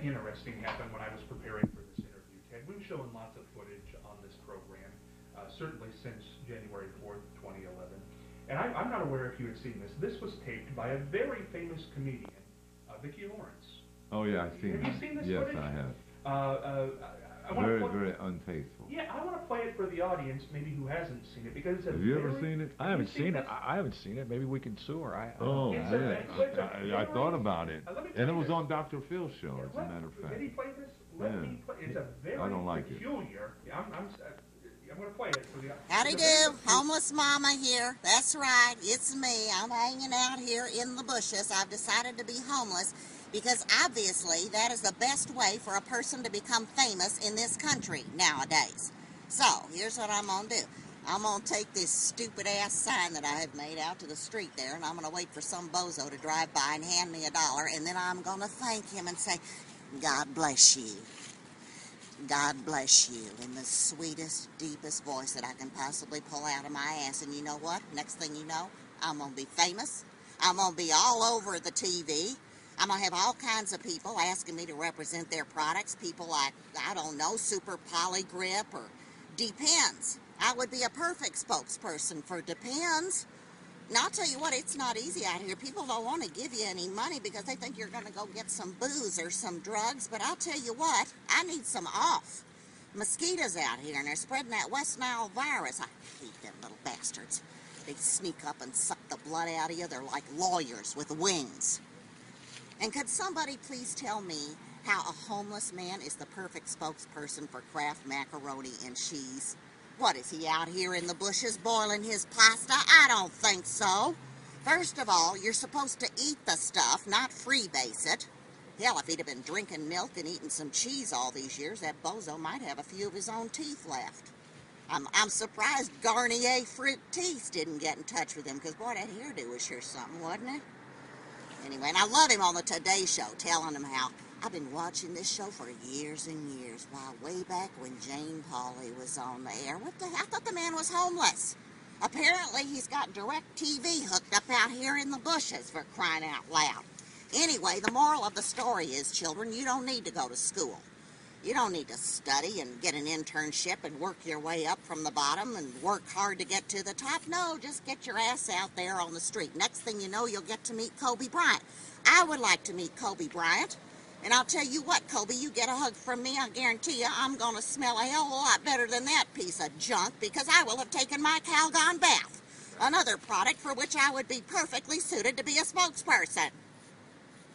something interesting happened when I was preparing for this interview, Ted. We've shown lots of footage on this program, certainly since January 4th, 2011. And I'm not aware if you had seen this. This was taped by a very famous comedian, Vicki Lawrence. Oh, yeah, I've seen it. Have you seen this yes, footage? Yes, I have. Very unfaithful. Yeah, I want to play it for the audience, maybe who hasn't seen it, because it's a Have you ever seen it? I haven't seen it. I haven't seen it. Maybe we can sue her. I thought about it. And it was on Dr. Phil's show, as a matter of fact. Did he play this? Let me play. It's a very peculiar. I'm going to play it for the audience. Howdy do, homeless mama here. That's right, it's me. I'm hanging out here in the bushes. I've decided to be homeless because obviously that is the best way for a person to become famous in this country nowadays. So, here's what I'm going to do. I'm going to take this stupid ass sign that I have made out to the street there, and I'm going to wait for some bozo to drive by and hand me $1, and then I'm going to thank him and say, God bless you. God bless you, in the sweetest, deepest voice that I can possibly pull out of my ass. And you know what? Next thing you know, I'm going to be famous. I'm going to be all over the TV. I'm going to have all kinds of people asking me to represent their products. People like, I don't know, Super Polygrip or Depends. I would be a perfect spokesperson for Depends. And I'll tell you what, it's not easy out here. People don't want to give you any money because they think you're going to go get some booze or some drugs. But I'll tell you what, I need some off. Mosquitoes out here, and they're spreading that West Nile virus. I hate them little bastards. They sneak up and suck the blood out of you. They're like lawyers with wings. And could somebody please tell me how a homeless man is the perfect spokesperson for Kraft macaroni and cheese? What, is he out here in the bushes boiling his pasta? I don't think so. First of all, you're supposed to eat the stuff, not freebase it. Hell, if he'd have been drinking milk and eating some cheese all these years, that bozo might have a few of his own teeth left. I'm surprised Garnier Fruit Teeth didn't get in touch with him, because, boy, that hairdo was sure something, wasn't it? Anyway, and I love him on the Today Show, telling him how I've been watching this show for years and years. Wow, way back when Jane Pauley was on the air. What the hell? I thought the man was homeless. Apparently, he's got DirecTV hooked up out here in the bushes, for crying out loud. Anyway, the moral of the story is, children, you don't need to go to school. You don't need to study and get an internship and work your way up from the bottom and work hard to get to the top. No, just get your ass out there on the street. Next thing you know, you'll get to meet Kobe Bryant. I would like to meet Kobe Bryant. And I'll tell you what, Kobe, you get a hug from me, I guarantee you I'm going to smell a hell of a lot better than that piece of junk, because I will have taken my Calgon bath, another product for which I would be perfectly suited to be a spokesperson.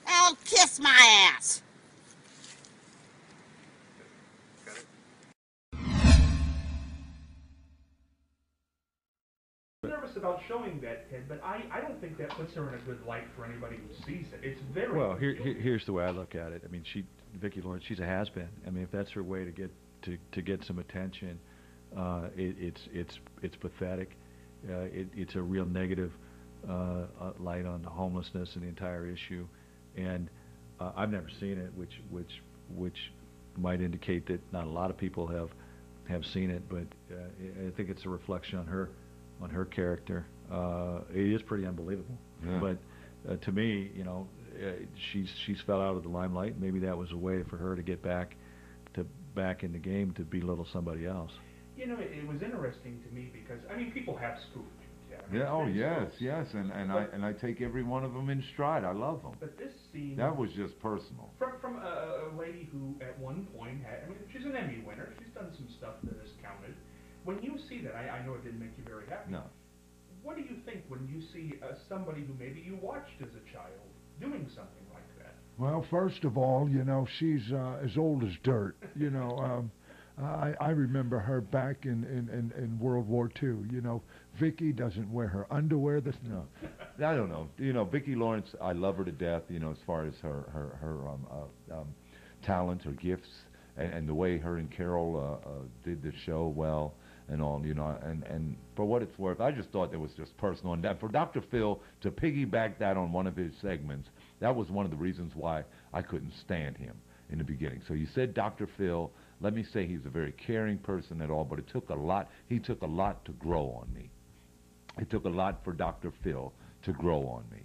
Oh, kiss my ass! Nervous about showing that, Ted, but I don't think that puts her in a good light for anybody who sees it. It's very well. Here's the way I look at it. I mean, Vicki Lawrence, she's a has-been. I mean, if that's her way to get some attention, it's pathetic. It's a real negative light on the homelessness and the entire issue. And I've never seen it, which might indicate that not a lot of people have seen it. But I think it's a reflection on her character. It is pretty unbelievable. Yeah. But to me, you know, she's fell out of the limelight. Maybe that was a way for her to get back in the game, to belittle somebody else. You know, it was interesting to me because, I mean, people have spoofed. Yeah. Oh yes, and I take every one of them in stride. I love them. But this scene, that was just personal. From a lady who at one point had, I mean, she's an Emmy winner. She's done some stuff that is counted. When you see that, I know it didn't make you very happy. No. What do you think when you see somebody who maybe you watched as a child doing something like that? Well, first of all, you know, she's as old as dirt. You know, I remember her back in World War II. You know, Vicki doesn't wear her underwear. No, I don't know. You know, Vicki Lawrence, I love her to death. You know, as far as her talent, her gifts, and the way her and Carol did the show well. And all, you know, and for what it's worth, I just thought it was just personal. And that for Dr. Phil to piggyback that on one of his segments, that was one of the reasons why I couldn't stand him in the beginning. So you said Dr. Phil, let me say he's a very caring person at all, but it took a lot, he took a lot to grow on me. It took a lot for Dr. Phil to grow on me.